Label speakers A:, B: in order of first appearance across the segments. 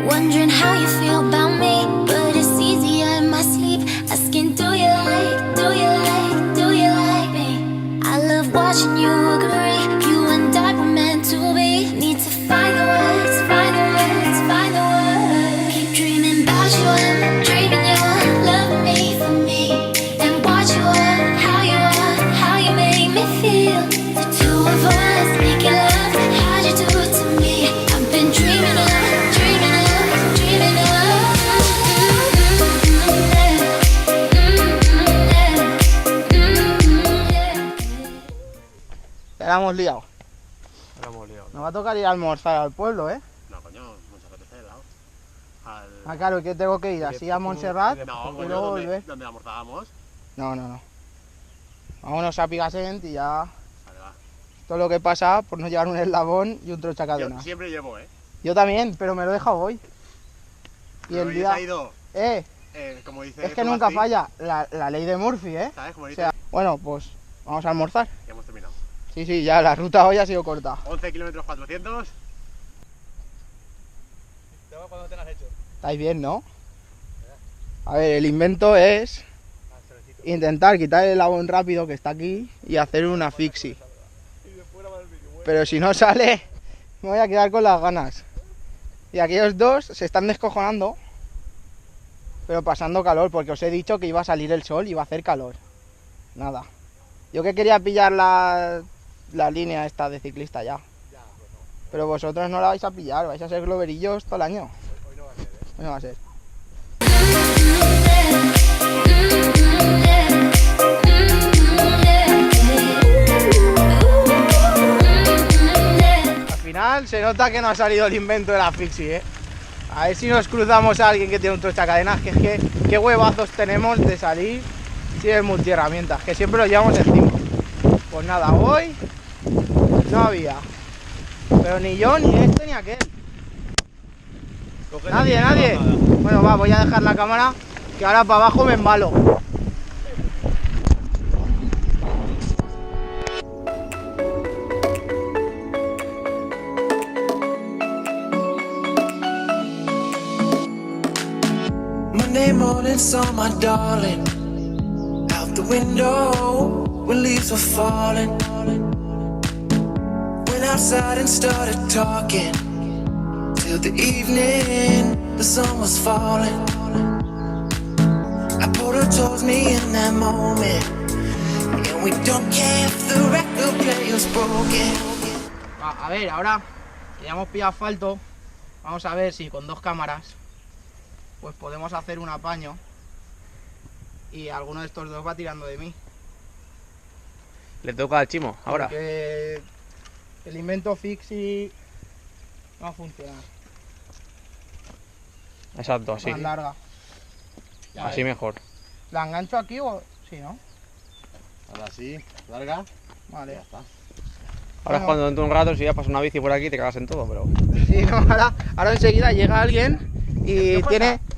A: Wondering how you feel about me, but it's easier in my sleep. Asking, do you like me? I love watching you agree. You and I were meant to be. Need to find the words, find the words, find the words. Keep dreaming about you and dreaming you're loving me for me. And watch you are, how you make me feel. The two of us making love, how'd you do it to me? I've been dreaming of.
B: La hemos liado.
C: ¿No?
B: Nos va a tocar ir a almorzar al pueblo, ¿eh?
C: No, coño, nos apetece helado.
B: Ah, claro, que tengo que ir así a Montserrat
C: No,
B: y
C: coño,
B: luego volver.
C: ¿dónde almorzábamos?
B: No. Vámonos a Picassent y ya.
C: Vale, va.
B: Todo lo que pasa por no llevar un eslabón y un trocha cadena.
C: Yo siempre llevo,
B: Yo también, pero me lo he dejado hoy. Y
C: Pero
B: el
C: hoy
B: día.
C: ha ido, como dice
B: Es que nunca
C: Sebastián,
B: falla la ley de Murphy, ¿eh?
C: ¿sabes? Como
B: O
C: dice,
B: sea, bueno, pues vamos a almorzar.
C: ya hemos terminado.
B: Sí, ya la ruta hoy ha sido corta.
C: 11 kilómetros 400.
D: ¿Cuándo te lo has hecho?
B: ¿Estáis bien, no? A ver, el invento es intentar quitar el eslabón rápido que está aquí y hacer una fixie. Pero si no sale, me voy a quedar con las ganas. Y aquellos dos se están descojonando, pero pasando calor, porque os he dicho que iba a salir el sol y iba a hacer calor. Nada. Yo que quería pillar la línea esta de ciclista ya. Pero vosotros no la vais a pillar, vais a ser globerillos todo el año. Hoy no va a ser. Al final se nota que no ha salido el invento de la fixie, ¿eh? A ver si nos cruzamos a alguien que tiene un trochacadenas, que es que qué huevazos tenemos de salir sin el multiherramientas, que siempre lo llevamos encima. Pues nada, hoy no había. Pero ni yo, ni este, ni aquel. Nadie. Bueno, va, voy a dejar la cámara, que ahora para abajo me embalo.
E: Monday morning saw my darling out the window when leaves were falling. Went outside and started talking till the evening, the sun was falling. I pulled her towards me in that moment, and we don't care if the record player's broken.
B: A ver, ahora que ya hemos pillado asfalto, vamos a ver si con dos cámaras pues podemos hacer un apaño y alguno de estos dos va tirando de mí.
D: Le toca al Chimo, ahora.
B: Porque el invento fixie no va a funcionar.
D: Exacto, así.
B: Más larga.
D: Así mejor.
B: ¿La engancho aquí o...? Sí, ¿no?
C: Ahora sí, larga.
B: Vale.
C: Ya está.
D: Ahora es cuando dentro de un rato, si ya pasa una bici por aquí, te cagas en todo, pero...
B: Sí, no, ahora enseguida llega alguien y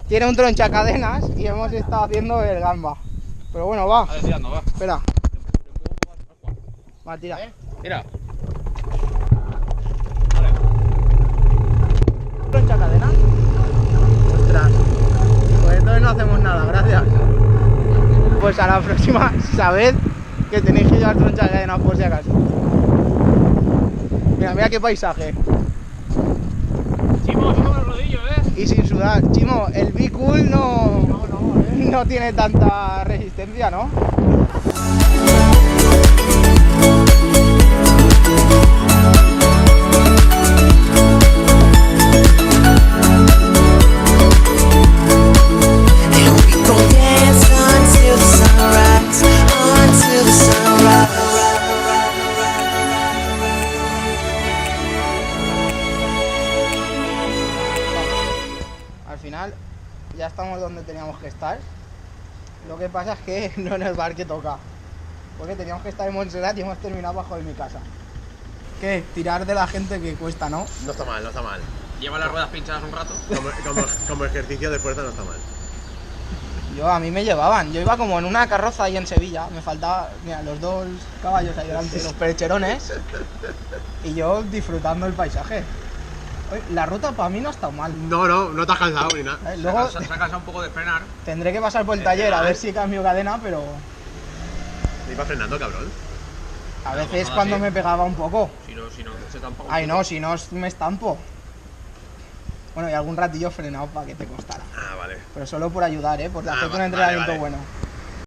B: tiene un tronchacadenas y hemos estado haciendo el gamba. Pero bueno, va.
D: A ver, tirando, va.
B: Espera. Va, tira.
D: Mira.
B: ¿Tronchacadenas? Ostras. Pues entonces no hacemos nada, gracias. Pues a la próxima sabed que tenéis que llevar tronchacadenas por si acaso. Mira qué paisaje.
D: Chimo, toma el rodillo,
B: Y sin sudar. Chimo, el Be Cool no tiene tanta resistencia, ¿no?
E: And we gon' dance until the sunrise, until the sunrise.
B: Al final ya estamos donde teníamos que estar. Lo que pasa es que no en el bar que toca. Porque teníamos que estar en Montserrat y hemos terminado bajo de mi casa. ¿Qué? Tirar de la gente que cuesta, ¿no?
C: No está mal, no está mal.
D: Lleva las ruedas pinchadas un rato.
C: Como ejercicio de fuerza no está mal.
B: A mí me llevaban. Yo iba como en una carroza ahí en Sevilla. Me faltaba, mira, los dos caballos ahí delante, los percherones. Y yo disfrutando el paisaje. Oye, la ruta para mí no ha estado mal.
C: No, no te has cansado ni nada.
B: Luego
D: Se ha cansado un poco de frenar.
B: tendré que pasar por el taller a ver si cambio cadena, pero
C: ¿Te ibas frenando, cabrón?
B: a
D: No,
B: veces
D: pues nada,
B: cuando
D: sí.
B: me pegaba un poco.
D: Si no, se tampoco.
B: Ay, no, si no me estampo. Bueno, y algún ratillo frenado para que te costara.
C: Ah, vale.
B: Pero solo por ayudar, por hacerte un
C: vale,
B: entrenamiento
C: vale.
B: bueno.